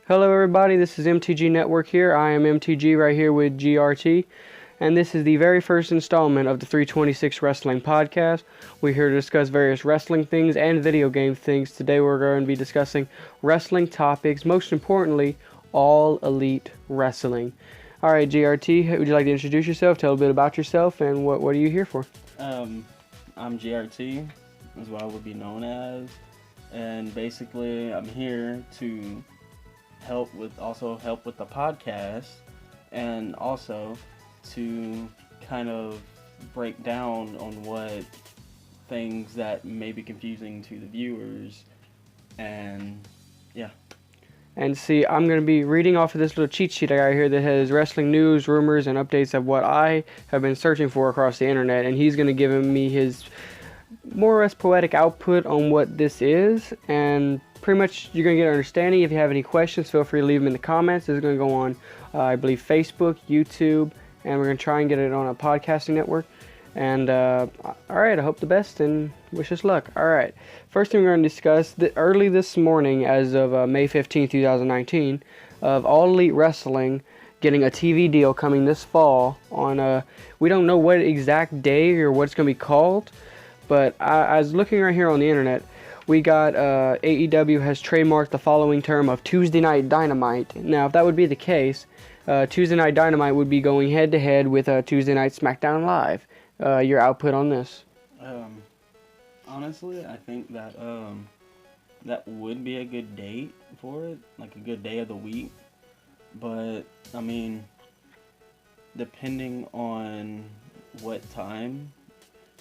Hello everybody, this is MTG Network here. I am MTG right here with GRT, and this is the very first installment of the 326 Wrestling Podcast. We're here to discuss various wrestling things and video game things. Today we're going to be discussing wrestling topics, most importantly, all elite wrestling. Alright GRT, would you like to introduce yourself, tell a bit about yourself, and what are you here for? I'm GRT, is what I would be known as, and basically I'm here to help with the podcast, and also to kind of break down on what things that may be confusing to the viewers, and yeah. And see, I'm going to be reading off of this little cheat sheet I got here that has wrestling news, rumors, and updates of what I have been searching for across the internet. And he's going to give me his more or less poetic output on what this is. And pretty much you're going to get an understanding. If you have any questions, feel free to leave them in the comments. This is going to go on, I believe, Facebook, YouTube, and we're going to try and get it on a podcasting network. And, alright, I hope the best and wish us luck. Alright, first thing we're going to discuss, early this morning, as of May 15, 2019, of All Elite Wrestling getting a TV deal coming this fall on, we don't know what exact day or what it's going to be called, but I was looking right here on the internet. We got, AEW has trademarked the following term of Tuesday Night Dynamite. Now, if that would be the case, Tuesday Night Dynamite would be going head-to-head with Tuesday Night SmackDown Live. Your output on this? Honestly, I think that that would be a good date for it, like a good day of the week. But I mean, depending on what time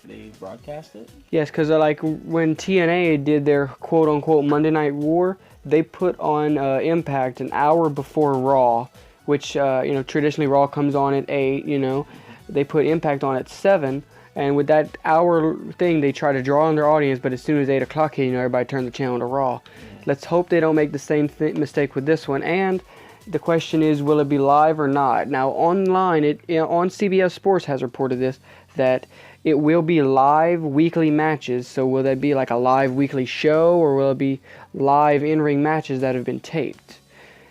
they broadcast it. Yes, because like when TNA did their quote-unquote Monday Night War, they put on Impact an hour before Raw, which traditionally Raw comes on at 8. They put Impact on at 7, and with that hour thing, they try to draw on their audience, but as soon as 8 o'clock hit, everybody turned the channel to Raw. Let's hope they don't make the same mistake with this one, and the question is, will it be live or not? Now, online, on CBS Sports has reported this, that it will be live weekly matches, so will that be like a live weekly show, or will it be live in-ring matches that have been taped?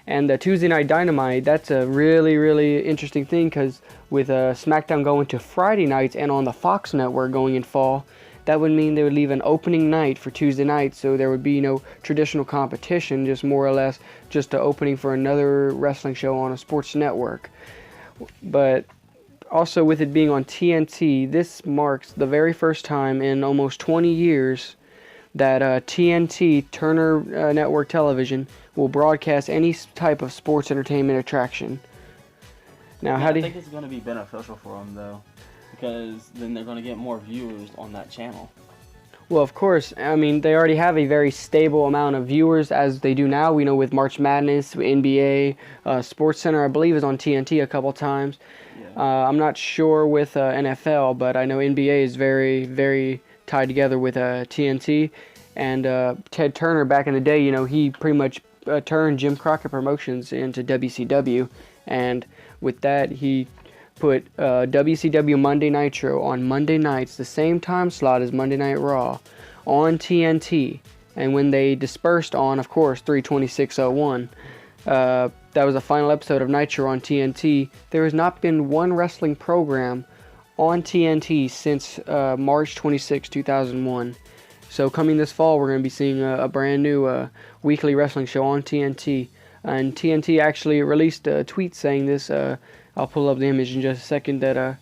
And the Tuesday Night Dynamite, that's a really, really interesting thing, because with SmackDown going to Friday nights and on the Fox network going in fall, that would mean they would leave an opening night for Tuesday night, so there would be no traditional competition, just more or less just an opening for another wrestling show on a sports network. But also with it being on TNT, this marks the very first time in almost 20 years that TNT, Turner Network Television, will broadcast any type of sports entertainment attraction. Now, I think it's going to be beneficial for them, though, because then they're going to get more viewers on that channel. Well, of course. I mean, they already have a very stable amount of viewers, as they do now. We know with March Madness, NBA, SportsCenter, I believe, is on TNT a couple times. Yeah. I'm not sure with NFL, but I know NBA is very, very tied together with TNT. And Ted Turner, back in the day, he pretty much turned Jim Crockett Promotions into WCW. And with that, he put WCW Monday Nitro on Monday nights, the same time slot as Monday Night Raw, on TNT. And when they dispersed on, of course, 32601, that was the final episode of Nitro on TNT. There has not been one wrestling program on TNT since March 26, 2001. So coming this fall, we're going to be seeing a brand new weekly wrestling show on TNT. And TNT actually released a tweet saying this. I'll pull up the image in just a second, that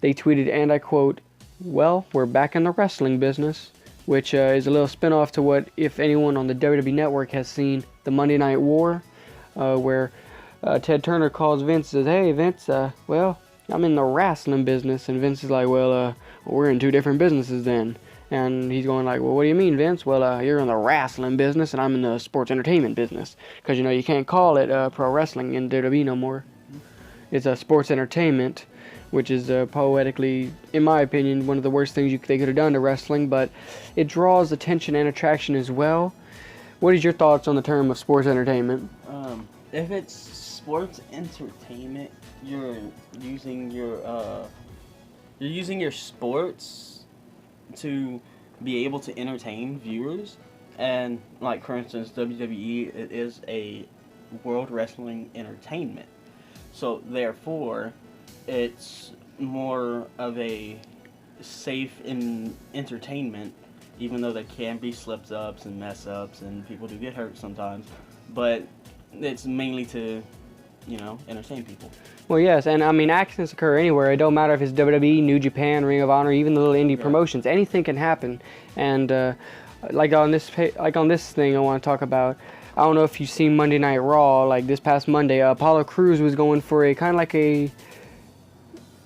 they tweeted, and I quote, "Well, we're back in the wrestling business," which is a little spin-off to what, if anyone on the WWE Network has seen, the Monday Night War, where Ted Turner calls Vince and says, "Hey, Vince, well, I'm in the wrestling business," and Vince is like, "Well, we're in two different businesses then." And he's going like, "Well, what do you mean, Vince?" "Well, you're in the wrestling business, and I'm in the sports entertainment business. Because, you can't call it pro wrestling in WWE no more. It's a sports entertainment," which is poetically, in my opinion, one of the worst things they could have done to wrestling, but it draws attention and attraction as well. What is your thoughts on the term of sports entertainment? If it's sports entertainment, you're using your sports to be able to entertain viewers, and like for instance WWE, it is a World Wrestling Entertainment. So therefore, it's more of a safe in entertainment, even though there can be slip-ups and mess-ups and people do get hurt sometimes. But it's mainly to, entertain people. Well, yes, and I mean, accidents occur anywhere. It don't matter if it's WWE, New Japan, Ring of Honor, even the little indie promotions. Anything can happen. And like on this thing, I want to talk about. I don't know if you've seen Monday Night Raw. Like this past Monday, Apollo Crews was going for a kind of like a,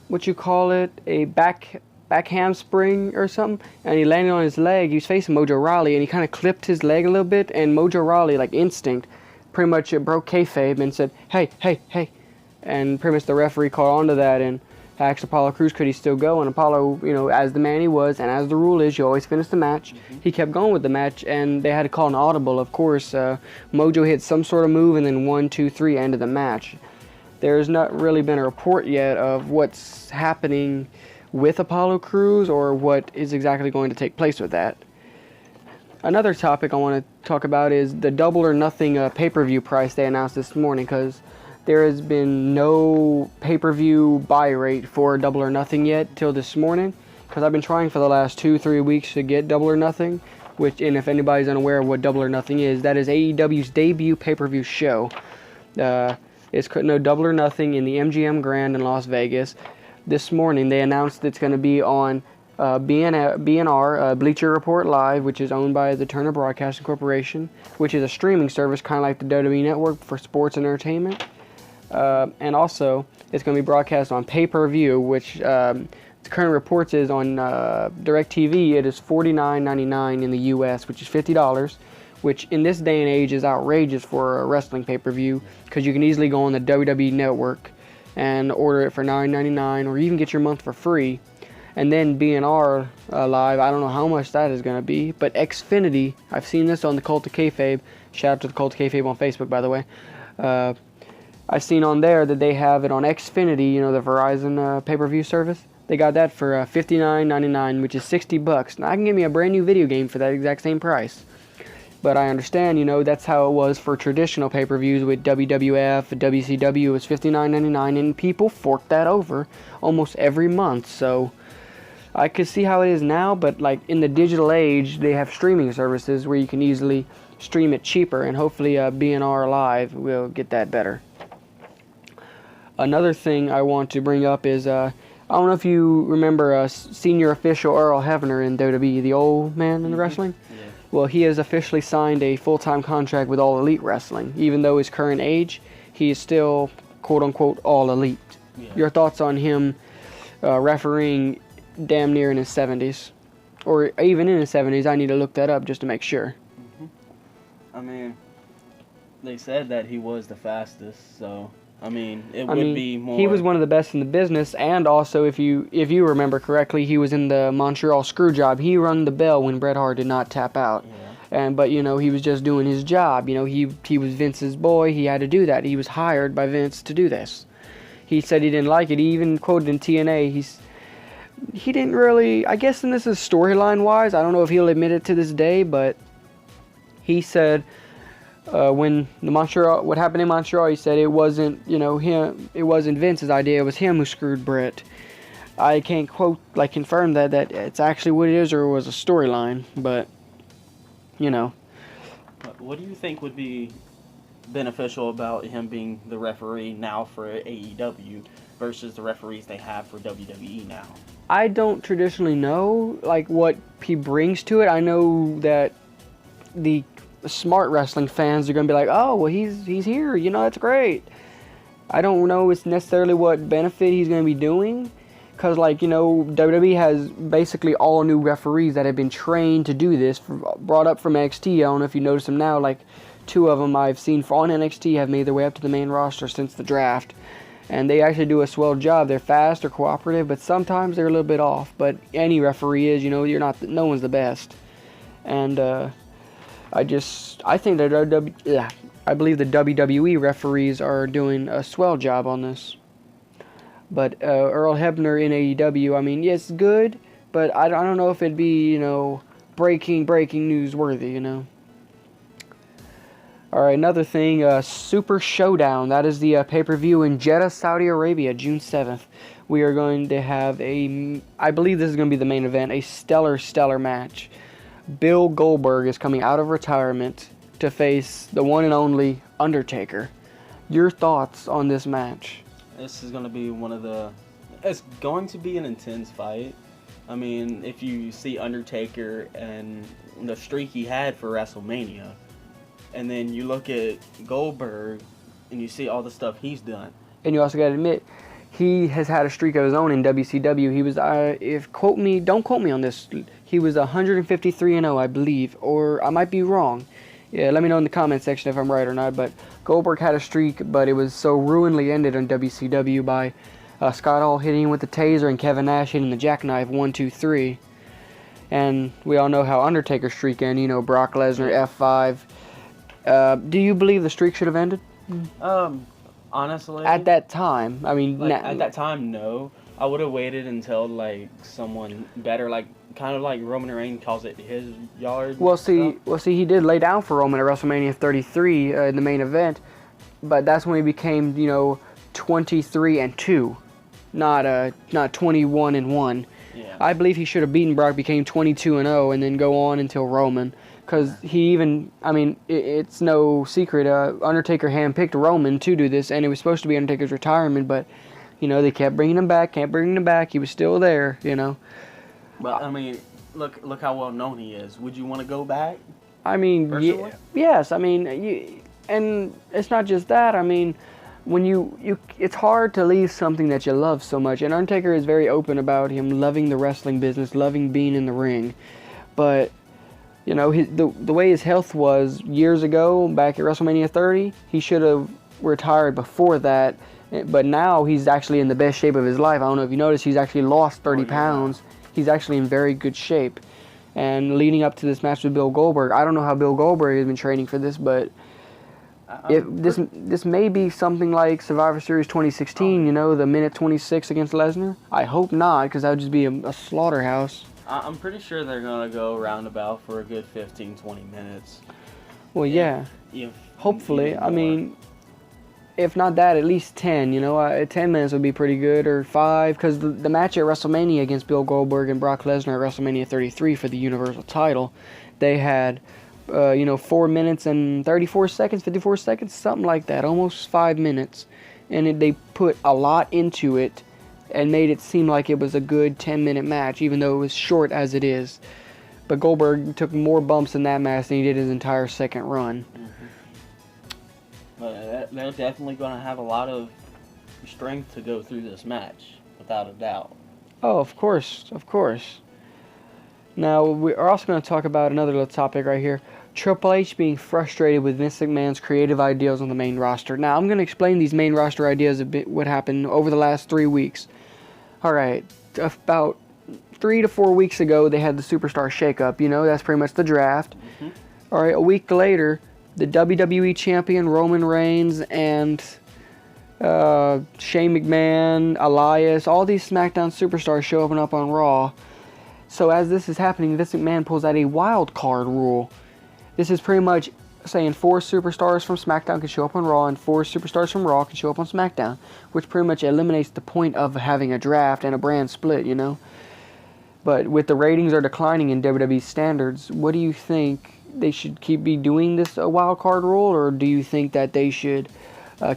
what you call it, a back handspring or something, and he landed on his leg. He was facing Mojo Rawley, and he kind of clipped his leg a little bit, and Mojo Rawley, like instinct, pretty much broke kayfabe and said, hey, hey, hey. And pretty much the referee caught on to that and asked Apollo Crews could he still go. And Apollo, as the man he was, and as the rule is, you always finish the match. Mm-hmm. He kept going with the match, and they had to call an audible. Of course, Mojo hit some sort of move, and then 1, 2, 3 ended the match. There's not really been a report yet of what's happening with Apollo Crews or what is exactly going to take place with that. Another topic I want to talk about is the Double or Nothing pay-per-view price they announced this morning, because there has been no pay-per-view buy rate for Double or Nothing yet till this morning, because I've been trying for the last 2-3 weeks to get Double or Nothing, and if anybody's unaware of what Double or Nothing is, that is AEW's debut pay-per-view show. It's Double or Nothing in the MGM Grand in Las Vegas. This morning they announced it's going to be on BNR, Bleacher Report Live, which is owned by the Turner Broadcasting Corporation, which is a streaming service kind of like the WWE Network for sports and entertainment. And also, it's going to be broadcast on pay-per-view, which the current reports is on DirecTV. It is $49.99 in the U.S., which is $50, which in this day and age is outrageous for a wrestling pay-per-view, because you can easily go on the WWE Network and order it for $9.99, or even get your month for free. And then BNR Live, I don't know how much that is going to be, but Xfinity, I've seen this on the Cult of Kayfabe. Shout out to the Cult of Kayfabe on Facebook, by the way. I've seen on there that they have it on Xfinity, the Verizon pay-per-view service. They got that for $59.99, which is $60. Now I can get me a brand new video game for that exact same price. But I understand, that's how it was for traditional pay-per-views with WWF, WCW. It was $59.99, and people forked that over almost every month. So I could see how it is now, but like in the digital age, they have streaming services where you can easily stream it cheaper, and hopefully BNR Live will get that better. Another thing I want to bring up is, I don't know if you remember senior official Earl Hebner in WWE, the old man in the wrestling? Yeah. Well, he has officially signed a full-time contract with All Elite Wrestling. Even though his current age, he is still, quote-unquote, All Elite. Yeah. Your thoughts on him refereeing damn near in his 70s? Or even in his 70s, I need to look that up just to make sure. I mean, they said that he was the fastest, so it would be more. He was one of the best in the business, and also if you remember correctly, he was in the Montreal Screwjob. He rung the bell when Bret Hart did not tap out. Yeah. But he was just doing his job. He was Vince's boy. He had to do that. He was hired by Vince to do this. He said he didn't like it. He even quoted in TNA. He didn't really. I guess, and this is storyline wise, I don't know if he'll admit it to this day, but he said when what happened in Montreal, he said it wasn't him. It wasn't Vince's idea. It was him who screwed Bret. I can't confirm that it's actually what it is or it was a storyline, but What do you think would be beneficial about him being the referee now for AEW versus the referees they have for WWE now? I don't traditionally know what he brings to it. I know that the smart wrestling fans are going to be like, oh, well, he's here, that's great. I don't know it's necessarily what benefit he's going to be doing, because WWE has basically all new referees that have been trained to do this, brought up from NXT. I don't know if you notice them now, 2 of them I've seen on NXT have made their way up to the main roster since the draft, and they actually do a swell job. They're fast, they're cooperative, but sometimes they're a little bit off, but any referee is, no one's the best. And I think that I believe the WWE referees are doing a swell job on this. But Earl Hebner in AEW, yes, good, but I don't know if it'd be, breaking news worthy, All right, another thing, Super Showdown. That is the pay-per-view in Jeddah, Saudi Arabia, June 7th. We are going to have I believe this is going to be the main event, a stellar match. Bill Goldberg is coming out of retirement to face the one and only Undertaker. Your thoughts on this match? This is going to be it's going to be an intense fight. I mean, if you see Undertaker and the streak he had for WrestleMania, and then you look at Goldberg and you see all the stuff he's done. And you also got to admit, he has had a streak of his own in WCW. He was, don't quote me on this, he was 153-0, I believe, or I might be wrong. Yeah, let me know in the comment section if I'm right or not, but Goldberg had a streak, but it was so ruinly ended on WCW by Scott Hall hitting him with the taser and Kevin Nash hitting the jackknife 1, 2, 3. And we all know how Undertaker's streak ended, Brock Lesnar, F5. Do you believe the streak should have ended? Honestly, at that time, I mean, at that time, no. I would have waited until someone better, kind of like Roman Reigns calls it his yard. Well, see, he did lay down for Roman at WrestleMania 33 in the main event, but that's when he became 23-2, not 21-1. Yeah. I believe he should have beaten Brock, became 22-0, and then go on until Roman. Because it's no secret, Undertaker handpicked Roman to do this, and it was supposed to be Undertaker's retirement, but, they kept bringing him back, he was still there, But, I mean, look how well known he is. Would you want to go back? I mean, yes, I mean, and it's not just that, I mean, when it's hard to leave something that you love so much, and Undertaker is very open about him loving the wrestling business, loving being in the ring, but... the way his health was years ago, back at WrestleMania 30, he should have retired before that. But now he's actually in the best shape of his life. I don't know if you noticed, he's actually lost 30 pounds. He's actually in very good shape. And leading up to this match with Bill Goldberg, I don't know how Bill Goldberg has been training for this, but this may be something like Survivor Series 2016, the minute 26 against Lesnar. I hope not, because that would just be a slaughterhouse. I'm pretty sure they're going to go roundabout for a good 15-20 minutes. Well, yeah. Hopefully. I mean, if not that, at least 10. 10 minutes would be pretty good, or 5. Because the match at WrestleMania against Bill Goldberg and Brock Lesnar at WrestleMania 33 for the Universal title, they had, 4 minutes and 34 seconds, 54 seconds, something like that. Almost 5 minutes. And they put a lot into it and made it seem like it was a good 10-minute match, even though it was short as it is. But Goldberg took more bumps in that match than he did his entire second run. Mm-hmm. But they're definitely going to have a lot of strength to go through this match, without a doubt. Oh, of course. Now, we are also going to talk about another little topic right here. Triple H being frustrated with Vince McMahon's creative ideas on the main roster. Now, I'm going to explain these main roster ideas a bit, what happened over the last 3 weeks. Alright, about 3 to 4 weeks ago, they had the Superstar Shakeup. That's pretty much the draft. Mm-hmm. Alright, a week later, the WWE Champion Roman Reigns and Shane McMahon, Elias, all these SmackDown Superstars showing up on Raw. So as this is happening, Vince McMahon pulls out a wild card rule. This is pretty much saying 4 superstars from SmackDown can show up on Raw and 4 superstars from Raw can show up on SmackDown, which pretty much eliminates the point of having a draft and a brand split, But with the ratings are declining in WWE standards, what do you think? They should be doing this a wild card rule, or do you think that they should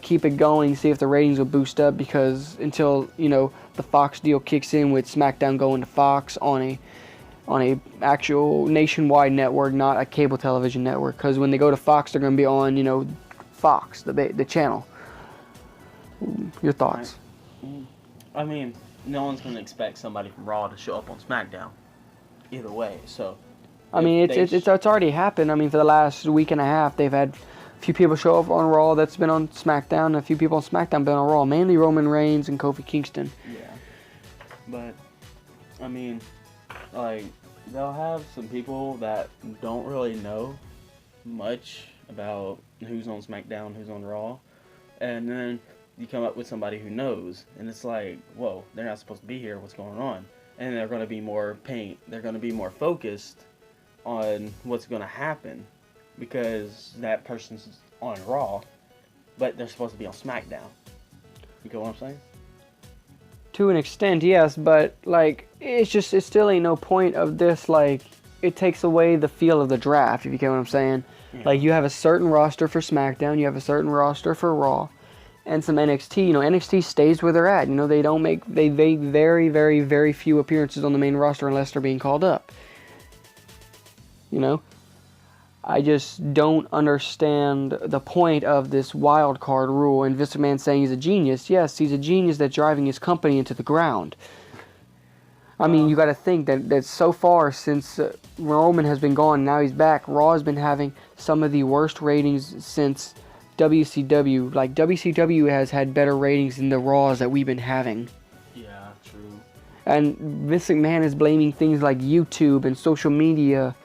keep it going, see if the ratings will boost up, because until, the Fox deal kicks in with SmackDown going to Fox on a actual nationwide network, not a cable television network. Because when they go to Fox, they're going to be on, Fox, the channel. Your thoughts? I mean, no one's going to expect somebody from Raw to show up on SmackDown. Either way, so. I mean, it's already happened. I mean, for the last week and a half, they've had a few people show up on Raw that's been on SmackDown, and a few people on SmackDown been on Raw. Mainly Roman Reigns and Kofi Kingston. Yeah. But, I mean, they'll have some people that don't really know much about who's on SmackDown, who's on Raw, and then you come up with somebody who knows, and it's like, whoa, they're not supposed to be here, what's going on? And they're going to be more focused on what's going to happen, because that person's on Raw, but they're supposed to be on SmackDown. You get what I'm saying? To an extent, yes, but like it still ain't no point of this. Like it takes away the feel of the draft. If you get what I'm saying. Yeah. Like you have a certain roster for SmackDown, you have a certain roster for Raw, and some NXT. You know, NXT stays where they're at. You know, they don't make they very very very few appearances on the main roster unless they're being called up. You know, I just don't understand the point of this wild card rule. And Vince McMahon saying he's a genius. Yes, he's a genius that's driving his company into the ground. I mean, you got to think that so far since Roman has been gone, now he's back, Raw has been having some of the worst ratings since WCW. Like, WCW has had better ratings than the Raws that we've been having. Yeah, true. And Vince McMahon is blaming things like YouTube and social media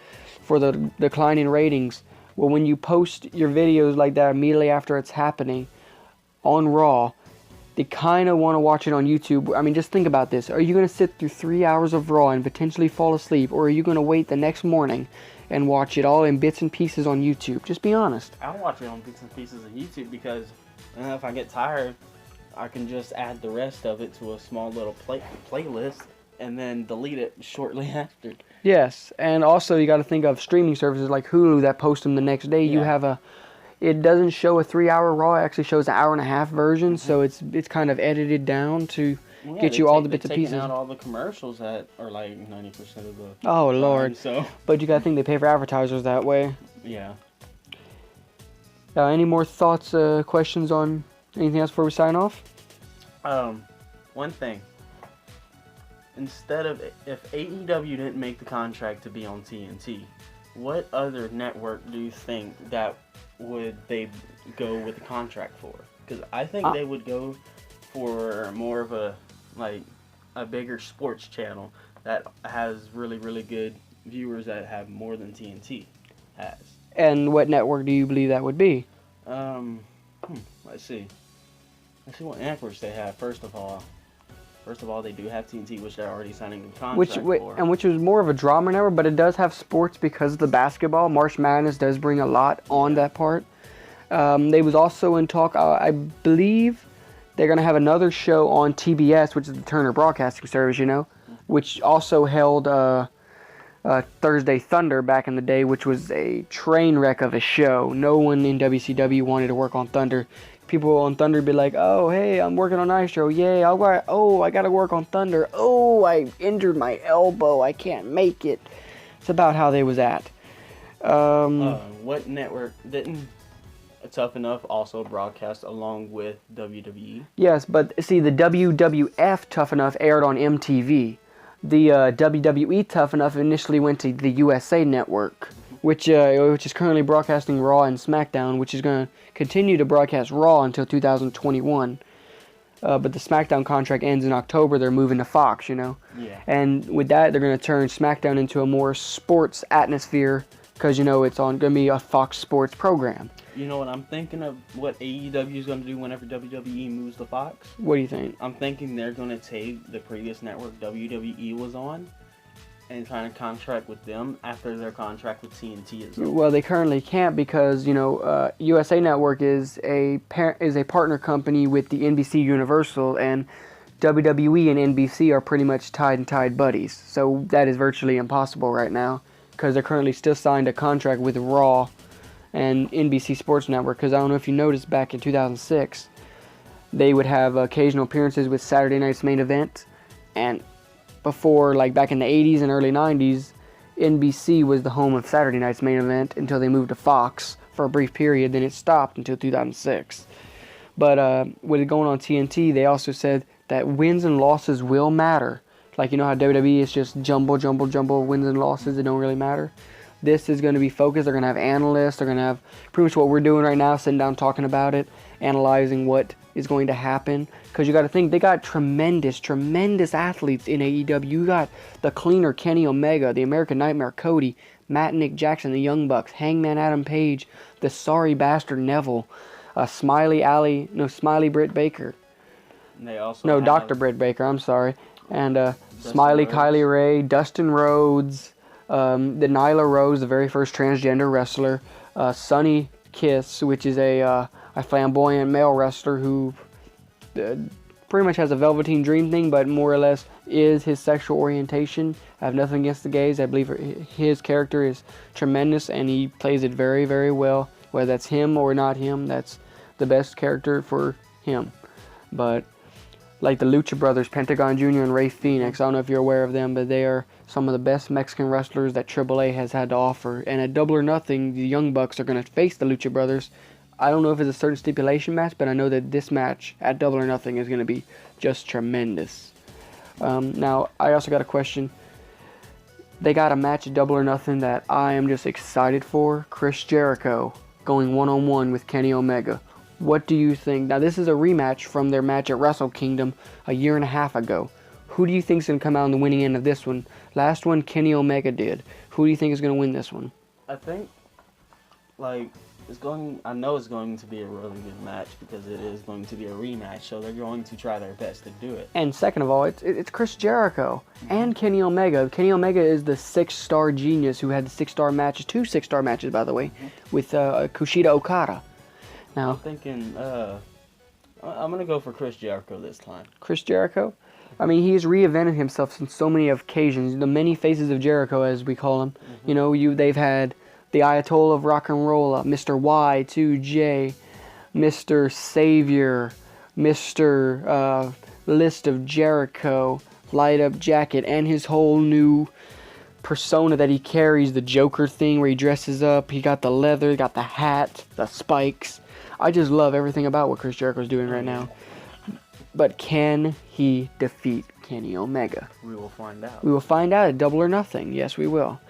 for the decline in ratings. Well, when you post your videos like that immediately after it's happening on Raw, they kind of want to watch it on YouTube. I mean, just think about this. Are you going to sit through 3 hours of Raw and potentially fall asleep? Or are you going to wait the next morning and watch it all in bits and pieces on YouTube? Just be honest. I'll watch it on bits and pieces on YouTube because if I get tired, I can just add the rest of it to a small little playlist and then delete it shortly after. Yes, and also you got to think of streaming services like Hulu that post them the next day. Yeah. You have it doesn't show a 3-hour Raw, it actually shows an hour-and-a-half version, so it's kind of edited down to get you all the bits and pieces. Out all the commercials that are like 90% of the Oh, Lord. So. But you got to think they pay for advertisers that way. Yeah. Any more thoughts, questions on anything else before we sign off? One thing. Instead of, if AEW didn't make the contract to be on TNT, what other network do you think that would they go with the contract for? Because I think they would go for more of a bigger sports channel that has really, really good viewers that have more than TNT has. And what network do you believe that would be? Let's see what networks they have. First of all, they do have TNT, which they're already signing a contract for. And which is more of a drama network, but it does have sports because of the basketball. March Madness does bring a lot on that part. They was also in talk, I believe they're going to have another show on TBS, which is the Turner Broadcasting Service, you know, which also held Thursday Thunder back in the day, which was a train wreck of a show. No one in WCW wanted to work on Thunder. People on Thunder would be like, oh, hey, I'm working on Nitro. Yay, I got to work on Thunder. Oh, I injured my elbow. I can't make it. It's about how they was at. What network didn't Tough Enough also broadcast along with WWE? Yes, but see, the WWF Tough Enough aired on MTV. The WWE Tough Enough initially went to the USA Network, which is currently broadcasting Raw and SmackDown, which is going to continue to broadcast Raw until 2021. But the SmackDown contract ends in October. They're moving to Fox, you know. Yeah. And with that, they're going to turn SmackDown into a more sports atmosphere because, you know, it's going to be a Fox Sports program. You know what I'm thinking of what AEW is going to do whenever WWE moves to Fox? What do you think? I'm thinking they're going to take the previous network WWE was on and try to contract with them after their contract with TNT is over. Well, they currently can't because, you know, USA Network is a partner company with the NBC Universal, and WWE and NBC are pretty much tied buddies. So that is virtually impossible right now because they're currently still signed a contract with Raw and NBC Sports Network, because I don't know if you noticed back in 2006, they would have occasional appearances with Saturday Night's Main Event, and before, like back in the 80s and early 90s, NBC was the home of Saturday Night's Main Event until they moved to Fox for a brief period, then it stopped until 2006. But with it going on TNT, they also said that wins and losses will matter. Like, you know how WWE is just jumble wins and losses that don't really matter? This is going to be focused. They're going to have analysts. They're going to have pretty much what we're doing right now, sitting down talking about it, analyzing what is going to happen. Because you got to think, they got tremendous athletes in AEW. You got the Cleaner Kenny Omega, the American Nightmare Cody, Matt and Nick Jackson, the Young Bucks, Hangman Adam Page, the sorry bastard Neville, Smiley Britt Baker. And they also Dr. Britt Baker, I'm sorry. And Smiley Kylie Ray, Dustin Rhodes, the Nyla Rose, the very first transgender wrestler, Sunny Kiss, which is a flamboyant male wrestler who pretty much has a Velveteen Dream thing, but more or less is his sexual orientation. I have nothing against the gays. I believe his character is tremendous, and he plays it very, very well. Whether that's him or not him, that's the best character for him. But like the Lucha Brothers, Pentagon Jr. and Rey Fenix, I don't know if you're aware of them, but they are some of the best Mexican wrestlers that AAA has had to offer. And at Double or Nothing, the Young Bucks are going to face the Lucha Brothers. I don't know if it's a certain stipulation match, but I know that this match at Double or Nothing is going to be just tremendous. Now, I also got a question. They got a match at Double or Nothing that I am just excited for. Chris Jericho going one-on-one with Kenny Omega. What do you think? Now, this is a rematch from their match at Wrestle Kingdom a year and a half ago. Who do you think is going to come out on the winning end of this one? Last one, Kenny Omega did. Who do you think is going to win this one? I think, like, I know it's going to be a really good match because it is going to be a rematch, so they're going to try their best to do it. And second of all, it's Chris Jericho and Kenny Omega. Kenny Omega is the 6-star genius who had the 6-star matches, 2 6-star matches, by the way, with Kushida Okada. Now, I'm thinking, I'm going to go for Chris Jericho this time. Chris Jericho? I mean, he's reinvented himself on so many occasions. The many faces of Jericho, as we call him. You know, they've had the Ayatollah of Rock and Roll, Mr. Y2J, Mr. Savior, Mr. List of Jericho, Light Up Jacket, and his whole new persona that he carries, the Joker thing where he dresses up. He got the leather, got the hat, the spikes. I just love everything about what Chris Jericho's doing right now. But can he defeat Kenny Omega? We will find out. We will find out at Double or Nothing. Yes, we will.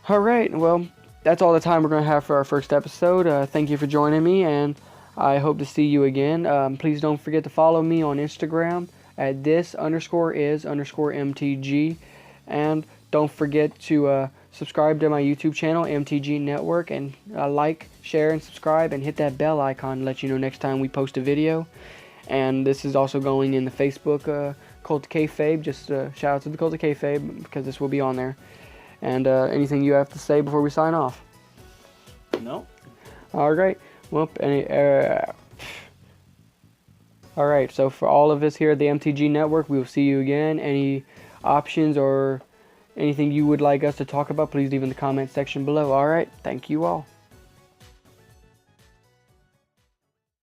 All right, well, that's all the time we're going to have for our first episode. Thank you for joining me, and I hope to see you again. Please don't forget to follow me on Instagram at this_is_MTG. And don't forget to subscribe to my YouTube channel, MTG Network, and like, share, and subscribe, and hit that bell icon to let you know next time we post a video. And this is also going in the Facebook Cult of Kayfabe. Just shout out to the Cult of Kayfabe because this will be on there. And anything you have to say before we sign off? No. All right. Well, all right. So for all of us here at the MTG Network, we will see you again. Any options or anything you would like us to talk about, please leave in the comment section below. All right. Thank you all.